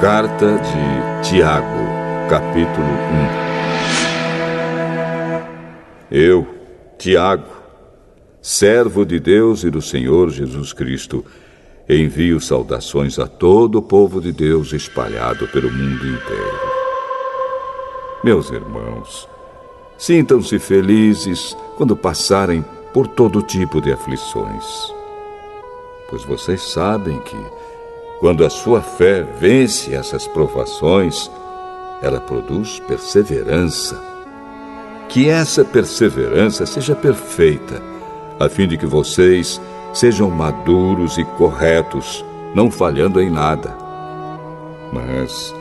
Carta de Tiago, capítulo 1. Eu, Tiago, servo de Deus e do Senhor Jesus Cristo, envio saudações a todo o povo de Deus espalhado pelo mundo inteiro. Meus irmãos, sintam-se felizes quando passarem por todo tipo de aflições, pois vocês sabem que, quando a sua fé vence essas provações, ela produz perseverança. Que essa perseverança seja perfeita, a fim de que vocês sejam maduros e corretos, não falhando em nada. Mas,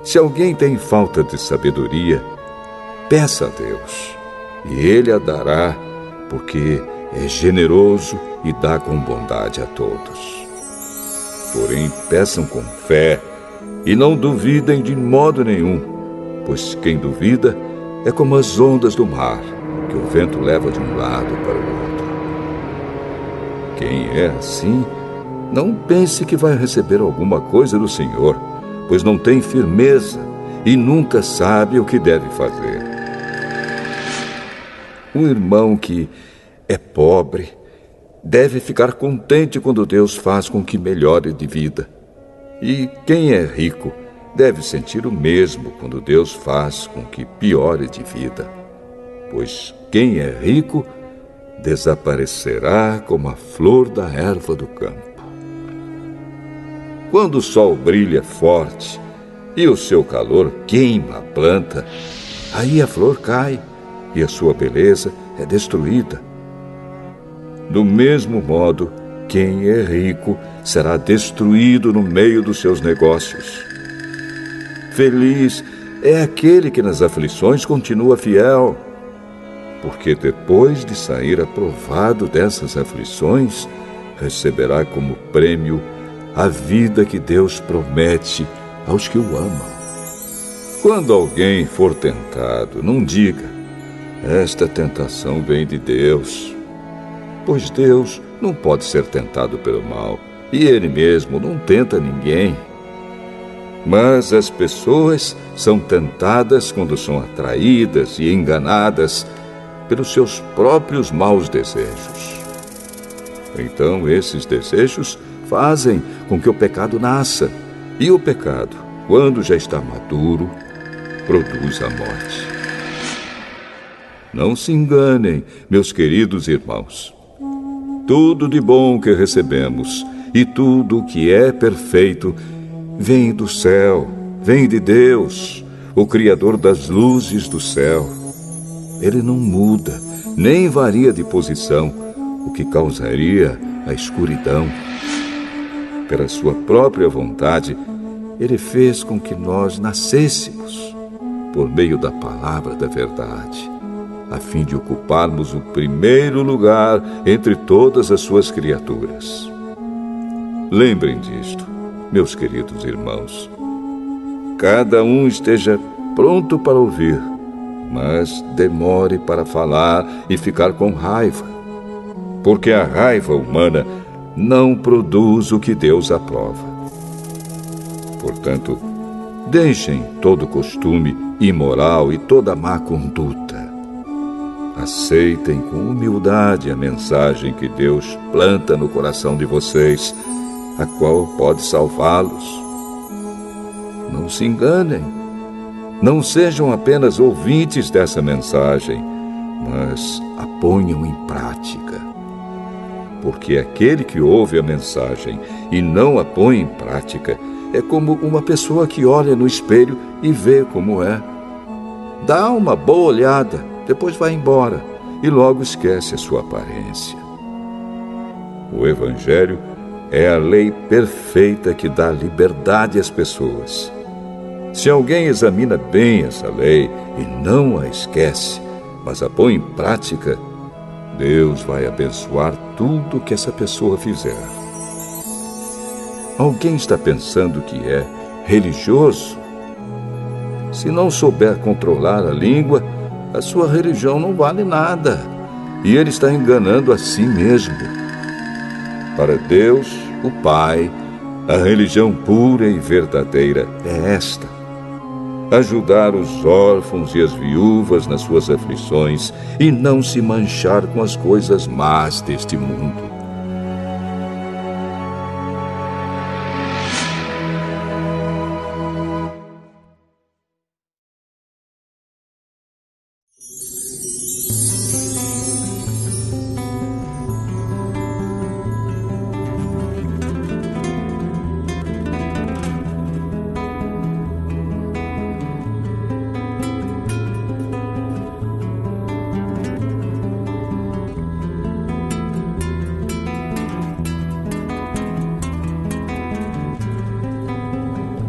se alguém tem falta de sabedoria, peça a Deus, e Ele a dará, porque é generoso e dá com bondade a todos. Porém, peçam com fé e não duvidem de modo nenhum, pois quem duvida é como as ondas do mar, que o vento leva de um lado para o outro. Quem é assim, não pense que vai receber alguma coisa do Senhor, pois não tem firmeza e nunca sabe o que deve fazer. Um irmão que é pobre deve ficar contente quando Deus faz com que melhore de vida. E quem é rico deve sentir o mesmo quando Deus faz com que piore de vida. Pois quem é rico desaparecerá como a flor da erva do campo. Quando o sol brilha forte e o seu calor queima a planta, aí a flor cai e a sua beleza é destruída. Do mesmo modo, quem é rico será destruído no meio dos seus negócios. Feliz é aquele que nas aflições continua fiel, porque depois de sair aprovado dessas aflições, receberá como prêmio a vida que Deus promete aos que o amam. Quando alguém for tentado, não diga: esta tentação vem de Deus. Pois Deus não pode ser tentado pelo mal, e Ele mesmo não tenta ninguém. Mas as pessoas são tentadas quando são atraídas e enganadas pelos seus próprios maus desejos. Então esses desejos fazem com que o pecado nasça, e o pecado, quando já está maduro, produz a morte. Não se enganem, meus queridos irmãos. Tudo de bom que recebemos e tudo o que é perfeito vem do céu, vem de Deus, o Criador das luzes do céu. Ele não muda, nem varia de posição, o que causaria a escuridão. Pela sua própria vontade, Ele fez com que nós nascêssemos por meio da palavra da verdade, a fim de ocuparmos o primeiro lugar entre todas as suas criaturas. Lembrem disto, meus queridos irmãos. Cada um esteja pronto para ouvir, mas demore para falar e ficar com raiva, porque a raiva humana não produz o que Deus aprova. Portanto, deixem todo costume imoral e toda má conduta. Aceitem com humildade a mensagem que Deus planta no coração de vocês, a qual pode salvá-los. Não se enganem. Não sejam apenas ouvintes dessa mensagem, mas a ponham em prática. Porque aquele que ouve a mensagem e não a põe em prática é como uma pessoa que olha no espelho e vê como é. Dá uma boa olhada, depois vai embora e logo esquece a sua aparência. O Evangelho é a lei perfeita que dá liberdade às pessoas. Se alguém examina bem essa lei e não a esquece, mas a põe em prática, Deus vai abençoar tudo que essa pessoa fizer. Alguém está pensando que é religioso? Se não souber controlar a língua, a sua religião não vale nada, e ele está enganando a si mesmo. Para Deus, o Pai, A religião pura e verdadeira é esta: ajudar os órfãos e as viúvas nas suas aflições e não se manchar com as coisas más deste mundo.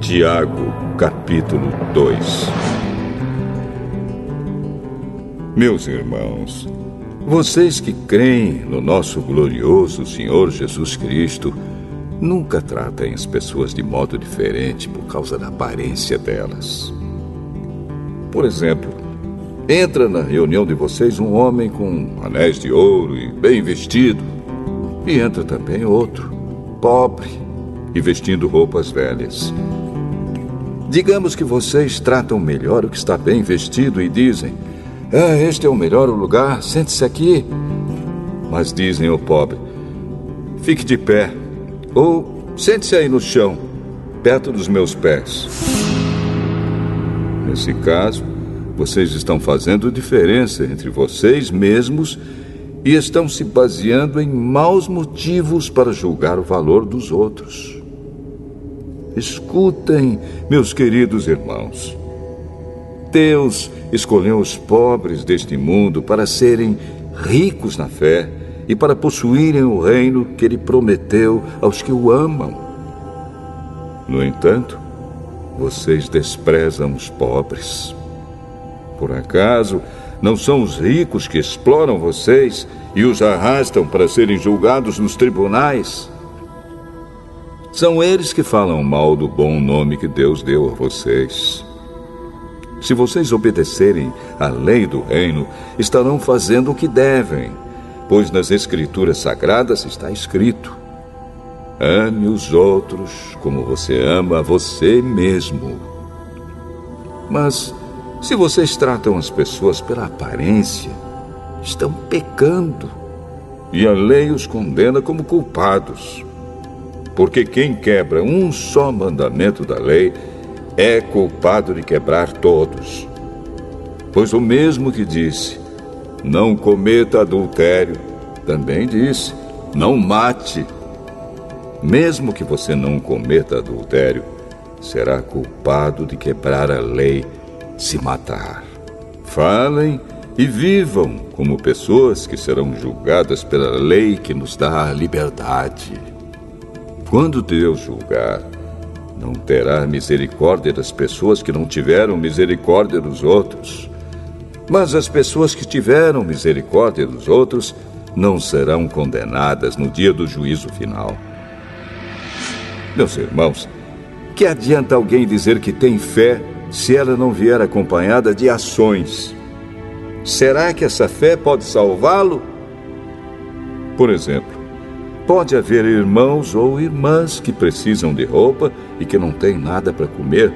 Tiago, capítulo 2. Meus irmãos, vocês que creem no nosso glorioso Senhor Jesus Cristo, nunca tratem as pessoas de modo diferente por causa da aparência delas. Por exemplo, entra na reunião de vocês um homem com anéis de ouro e bem vestido, e entra também outro, pobre e vestindo roupas velhas. Digamos que vocês tratam melhor o que está bem vestido e dizem: este é o melhor lugar, sente-se aqui. Mas dizem ao pobre: fique de pé, ou sente-se aí no chão, perto dos meus pés. Nesse caso, vocês estão fazendo diferença entre vocês mesmos e estão se baseando em maus motivos para julgar o valor dos outros. Escutem, meus queridos irmãos. Deus escolheu os pobres deste mundo para serem ricos na fé e para possuírem o reino que Ele prometeu aos que o amam. No entanto, vocês desprezam os pobres. Por acaso, não são os ricos que exploram vocês e os arrastam para serem julgados nos tribunais? São eles que falam mal do bom nome que Deus deu a vocês. Se vocês obedecerem à lei do reino, estarão fazendo o que devem, pois nas Escrituras Sagradas está escrito: ame os outros como você ama a você mesmo. Mas, se vocês tratam as pessoas pela aparência, estão pecando, e a lei os condena como culpados. Porque quem quebra um só mandamento da lei é culpado de quebrar todos. Pois o mesmo que disse: não cometa adultério, também disse: não mate. Mesmo que você não cometa adultério, será culpado de quebrar a lei se matar. Falem e vivam como pessoas que serão julgadas pela lei que nos dá a liberdade. Quando Deus julgar, não terá misericórdia das pessoas que não tiveram misericórdia dos outros. Mas as pessoas que tiveram misericórdia dos outros não serão condenadas no dia do juízo final. Meus irmãos, que adianta alguém dizer que tem fé se ela não vier acompanhada de ações? Será que essa fé pode salvá-lo? Por exemplo, pode haver irmãos ou irmãs que precisam de roupa e que não têm nada para comer.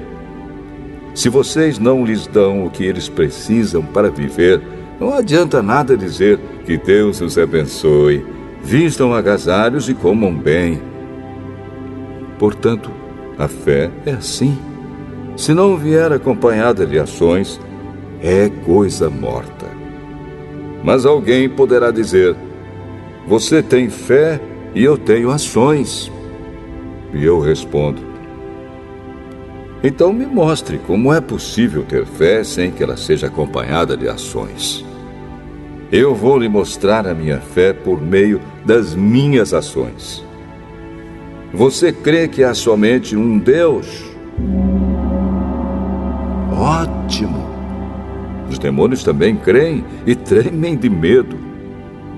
Se vocês não lhes dão o que eles precisam para viver, não adianta nada dizer que Deus os abençoe, vistam agasalhos e comam bem. Portanto, a fé é assim. Se não vier acompanhada de ações, é coisa morta. Mas alguém poderá dizer: você tem fé e eu tenho ações. E eu respondo: então me mostre como é possível ter fé sem que ela seja acompanhada de ações. Eu vou lhe mostrar a minha fé por meio das minhas ações. Você crê que há somente um Deus? Ótimo! Os demônios também creem e tremem de medo.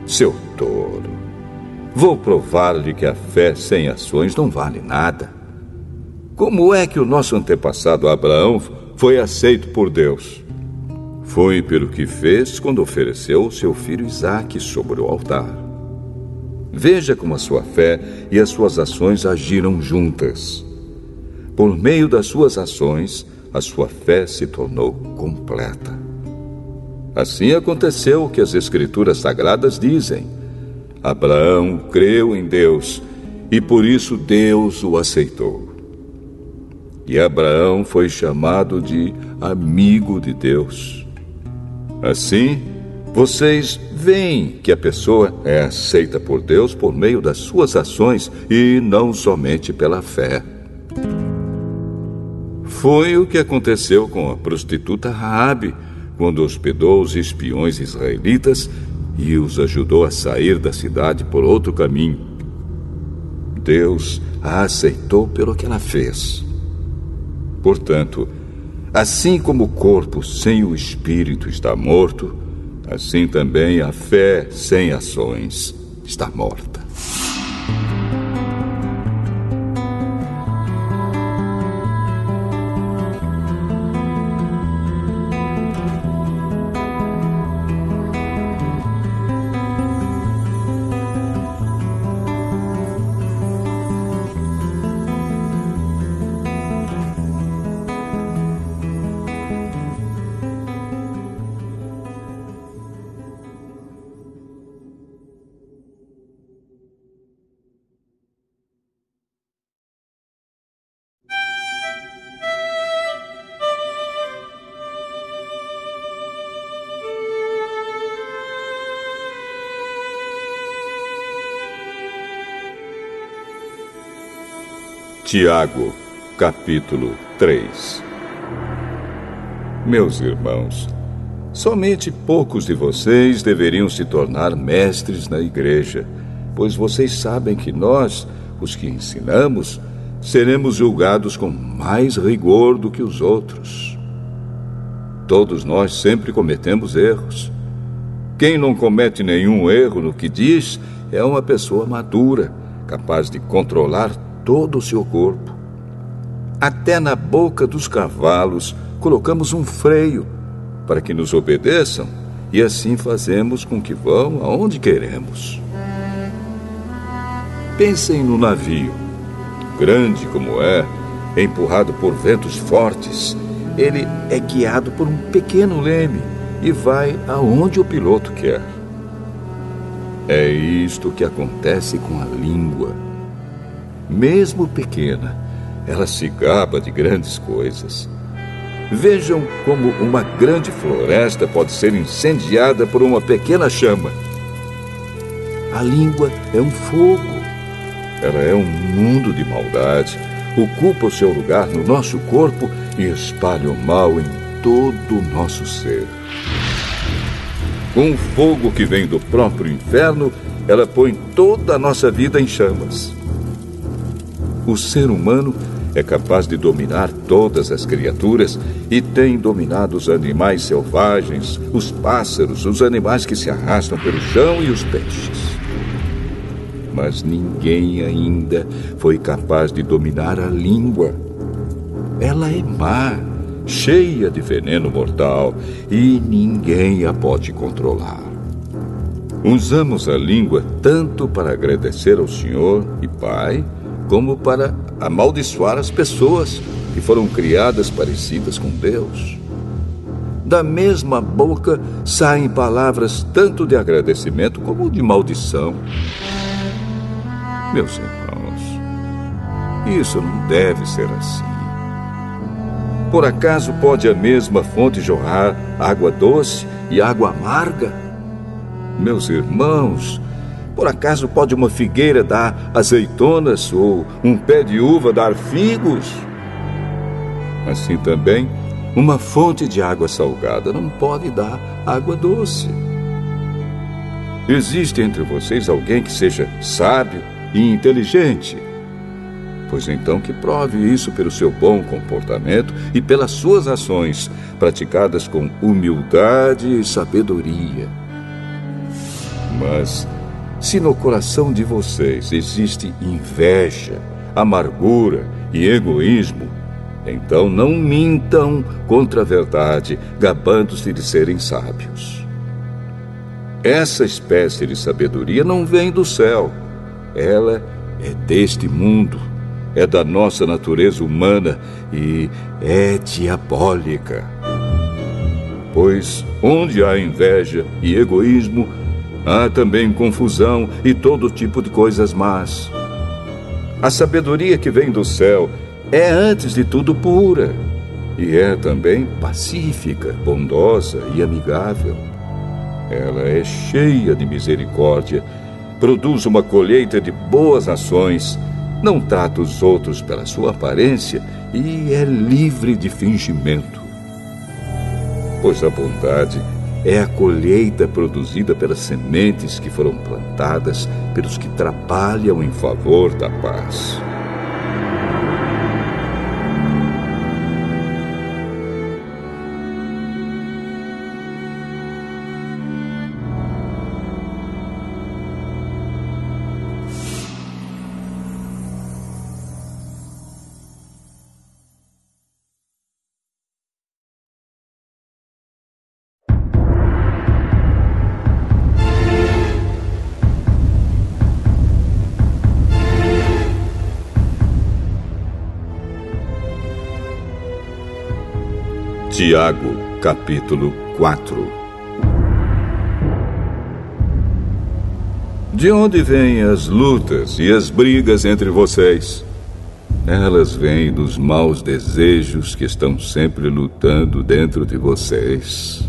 Seu tolo! Vou provar-lhe que a fé sem ações não vale nada. Como é que o nosso antepassado Abraão foi aceito por Deus? Foi pelo que fez quando ofereceu o seu filho Isaque sobre o altar. Veja como a sua fé e as suas ações agiram juntas. Por meio das suas ações, a sua fé se tornou completa. Assim aconteceu o que as Escrituras Sagradas dizem. Abraão creu em Deus e por isso Deus o aceitou. E Abraão foi chamado de amigo de Deus. Assim, vocês veem que a pessoa é aceita por Deus por meio das suas ações e não somente pela fé. Foi o que aconteceu com a prostituta Raabe, quando hospedou os espiões israelitas e os ajudou a sair da cidade por outro caminho. Deus a aceitou pelo que ela fez. Portanto, assim como o corpo sem o espírito está morto, assim também a fé sem ações está morta. Tiago, capítulo 3. Meus irmãos, somente poucos de vocês deveriam se tornar mestres na igreja, pois vocês sabem que nós, os que ensinamos, seremos julgados com mais rigor do que os outros. Todos nós sempre cometemos erros. Quem não comete nenhum erro no que diz é uma pessoa madura, capaz de controlar todo o seu corpo. Até na boca dos cavalos colocamos um freio para que nos obedeçam e assim fazemos com que vão aonde queremos. Pensem no navio. Grande como é, empurrado por ventos fortes, ele é guiado por um pequeno leme e vai aonde o piloto quer. É isto que acontece com a língua. Mesmo pequena, ela se gaba de grandes coisas. Vejam como uma grande floresta pode ser incendiada por uma pequena chama. A língua é um fogo. Ela é um mundo de maldade, ocupa o seu lugar no nosso corpo e espalha o mal em todo o nosso ser. Com o fogo que vem do próprio inferno, ela põe toda a nossa vida em chamas. O ser humano é capaz de dominar todas as criaturas e tem dominado os animais selvagens, os pássaros, os animais que se arrastam pelo chão e os peixes. Mas ninguém ainda foi capaz de dominar a língua. Ela é má, cheia de veneno mortal e ninguém a pode controlar. Usamos a língua tanto para agradecer ao Senhor e Pai, como para amaldiçoar as pessoas que foram criadas parecidas com Deus. Da mesma boca saem palavras tanto de agradecimento como de maldição. Meus irmãos, isso não deve ser assim. Por acaso pode a mesma fonte jorrar água doce e água amarga? Meus irmãos, por acaso pode uma figueira dar azeitonas ou um pé de uva dar figos? Assim também, uma fonte de água salgada não pode dar água doce. Existe entre vocês alguém que seja sábio e inteligente? Pois então que prove isso pelo seu bom comportamento e pelas suas ações, praticadas com humildade e sabedoria. Mas se no coração de vocês existe inveja, amargura e egoísmo, então não mintam contra a verdade, gabando-se de serem sábios. Essa espécie de sabedoria não vem do céu. Ela é deste mundo, é da nossa natureza humana e é diabólica. Pois onde há inveja e egoísmo, há também confusão e todo tipo de coisas más. A sabedoria que vem do céu é, antes de tudo, pura. E é também pacífica, bondosa e amigável. Ela é cheia de misericórdia, produz uma colheita de boas ações, não trata os outros pela sua aparência e é livre de fingimento. Pois a bondade é a colheita produzida pelas sementes que foram plantadas pelos que trabalham em favor da paz. Tiago, capítulo 4. De onde vêm as lutas e as brigas entre vocês? Elas vêm dos maus desejos que estão sempre lutando dentro de vocês.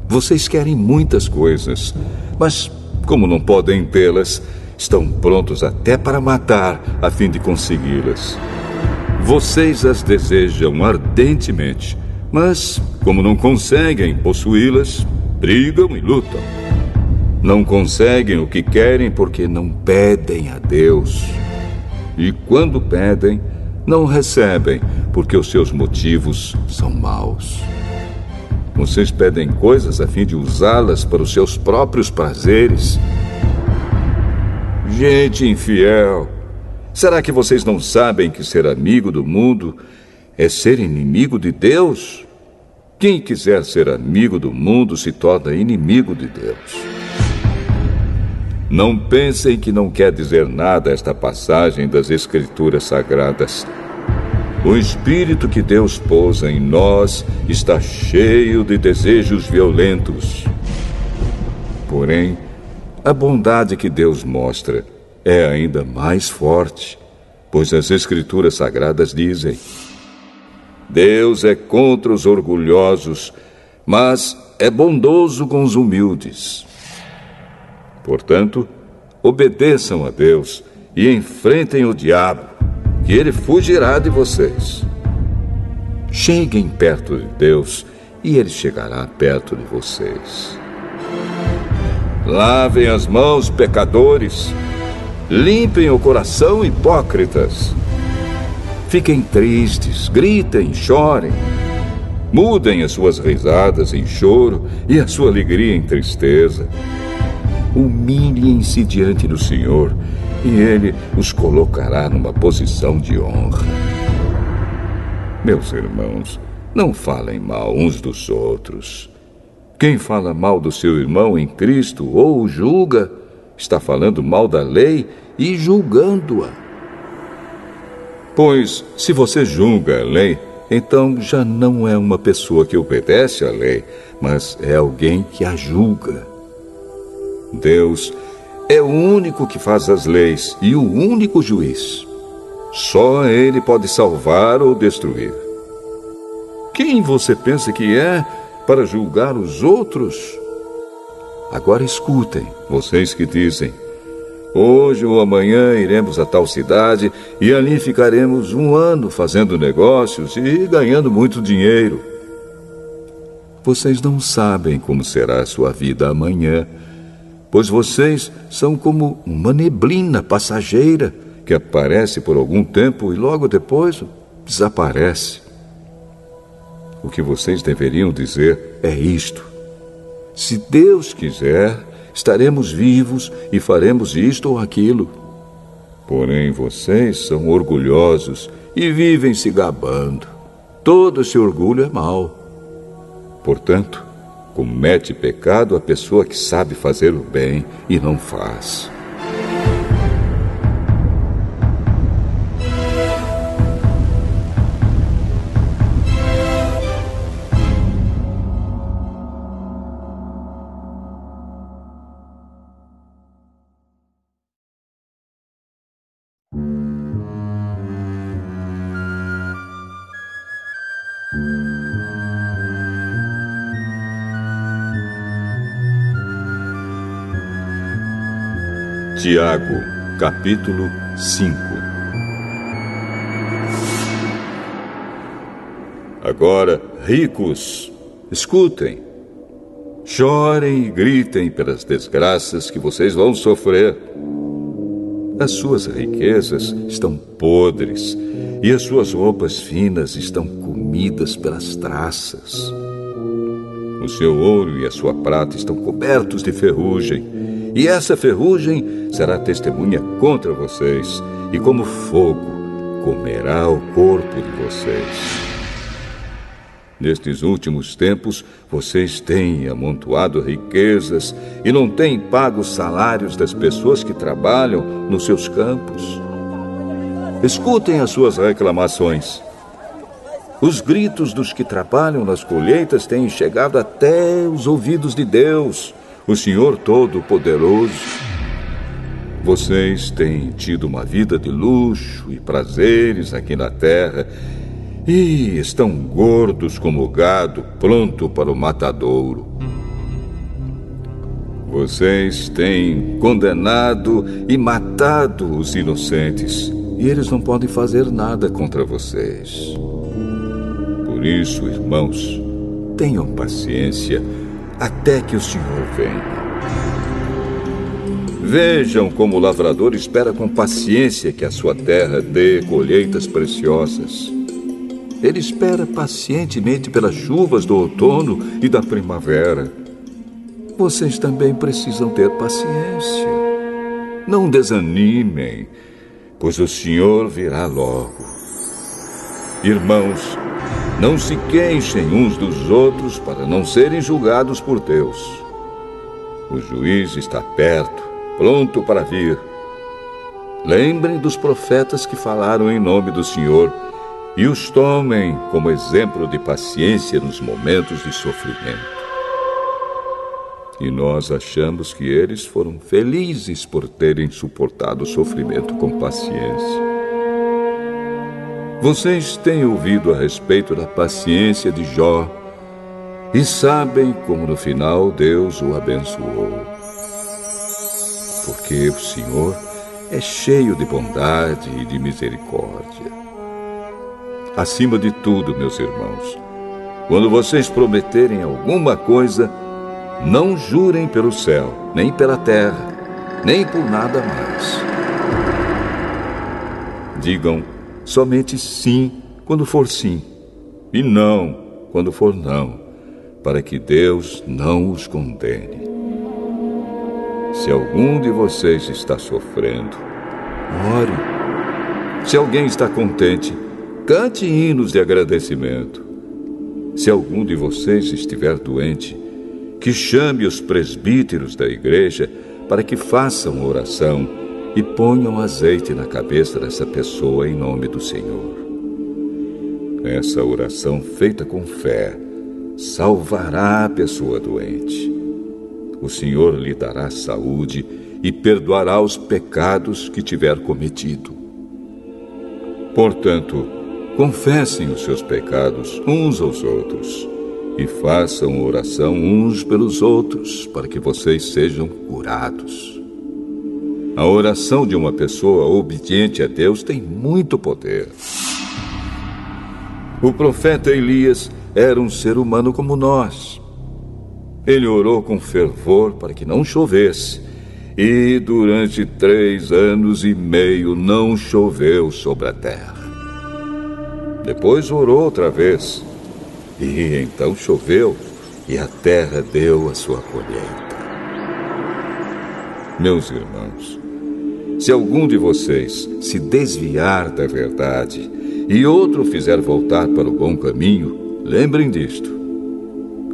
Vocês querem muitas coisas, mas como não podem tê-las, estão prontos até para matar a fim de consegui-las. Vocês as desejam ardentemente, mas, como não conseguem possuí-las, brigam e lutam. Não conseguem o que querem porque não pedem a Deus. E quando pedem, não recebem porque os seus motivos são maus. Vocês pedem coisas a fim de usá-las para os seus próprios prazeres. Gente infiel, será que vocês não sabem que ser amigo do mundo é ser inimigo de Deus? Quem quiser ser amigo do mundo se torna inimigo de Deus. Não pensem que não quer dizer nada esta passagem das Escrituras Sagradas. O Espírito que Deus pôs em nós está cheio de desejos violentos. Porém, a bondade que Deus mostra é ainda mais forte, pois as Escrituras Sagradas dizem: Deus é contra os orgulhosos, mas é bondoso com os humildes. Portanto, obedeçam a Deus e enfrentem o diabo, que ele fugirá de vocês. Cheguem perto de Deus e ele chegará perto de vocês. Lavem as mãos, pecadores. Limpem o coração, hipócritas. Fiquem tristes, gritem, chorem. Mudem as suas risadas em choro e a sua alegria em tristeza. Humilhem-se diante do Senhor e Ele os colocará numa posição de honra. Meus irmãos, não falem mal uns dos outros. Quem fala mal do seu irmão em Cristo ou o julga, está falando mal da lei e julgando-a. Pois, se você julga a lei, então já não é uma pessoa que obedece à lei, mas é alguém que a julga. Deus é o único que faz as leis e o único juiz. Só Ele pode salvar ou destruir. Quem você pensa que é para julgar os outros? Agora escutem, vocês que dizem: hoje ou amanhã iremos a tal cidade e ali ficaremos 1 ano fazendo negócios e ganhando muito dinheiro. Vocês não sabem como será a sua vida amanhã, pois vocês são como uma neblina passageira que aparece por algum tempo e logo depois desaparece. O que vocês deveriam dizer é isto: se Deus quiser, estaremos vivos e faremos isto ou aquilo. Porém, vocês são orgulhosos e vivem se gabando. Todo esse orgulho é mau. Portanto, comete pecado a pessoa que sabe fazer o bem e não faz. Tiago, capítulo 5. Agora, ricos, escutem. Chorem e gritem pelas desgraças que vocês vão sofrer. As suas riquezas estão podres e as suas roupas finas estão comidas pelas traças. O seu ouro e a sua prata estão cobertos de ferrugem. E essa ferrugem será testemunha contra vocês, e como fogo comerá o corpo de vocês. Nestes últimos tempos, vocês têm amontoado riquezas e não têm pago os salários das pessoas que trabalham nos seus campos. Escutem as suas reclamações. Os gritos dos que trabalham nas colheitas têm chegado até os ouvidos de Deus, o Senhor Todo-Poderoso. Vocês têm tido uma vida de luxo e prazeres aqui na terra e estão gordos como o gado pronto para o matadouro. Vocês têm condenado e matado os inocentes e eles não podem fazer nada contra vocês. Por isso, irmãos, tenham paciência até que o Senhor venha. Vejam como o lavrador espera com paciência que a sua terra dê colheitas preciosas. Ele espera pacientemente pelas chuvas do outono e da primavera. Vocês também precisam ter paciência. Não desanimem, pois o Senhor virá logo. Irmãos, não se queixem uns dos outros para não serem julgados por Deus. O juiz está perto, pronto para vir. Lembrem dos profetas que falaram em nome do Senhor e os tomem como exemplo de paciência nos momentos de sofrimento. E nós achamos que eles foram felizes por terem suportado o sofrimento com paciência. Vocês têm ouvido a respeito da paciência de Jó e sabem como no final Deus o abençoou. Porque o Senhor é cheio de bondade e de misericórdia. Acima de tudo, meus irmãos, quando vocês prometerem alguma coisa, não jurem pelo céu, nem pela terra, nem por nada mais. Digam somente sim quando for sim, e não quando for não, para que Deus não os condene. Se algum de vocês está sofrendo, ore. Se alguém está contente, cante hinos de agradecimento. Se algum de vocês estiver doente, que chame os presbíteros da igreja para que façam oração e ponham azeite na cabeça dessa pessoa em nome do Senhor. Essa oração feita com fé salvará a pessoa doente. O Senhor lhe dará saúde e perdoará os pecados que tiver cometido. Portanto, confessem os seus pecados uns aos outros e façam oração uns pelos outros para que vocês sejam curados. A oração de uma pessoa obediente a Deus tem muito poder. O profeta Elias era um ser humano como nós. Ele orou com fervor para que não chovesse, e durante 3 anos e meio não choveu sobre a terra. Depois orou outra vez, e então choveu, e a terra deu a sua colheita. Meus irmãos, se algum de vocês se desviar da verdade e outro fizer voltar para o bom caminho, lembrem disto.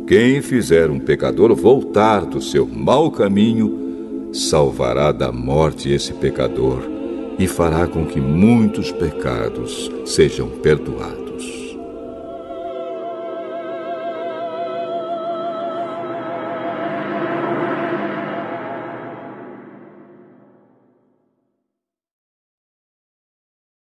Quem fizer um pecador voltar do seu mau caminho, salvará da morte esse pecador e fará com que muitos pecados sejam perdoados.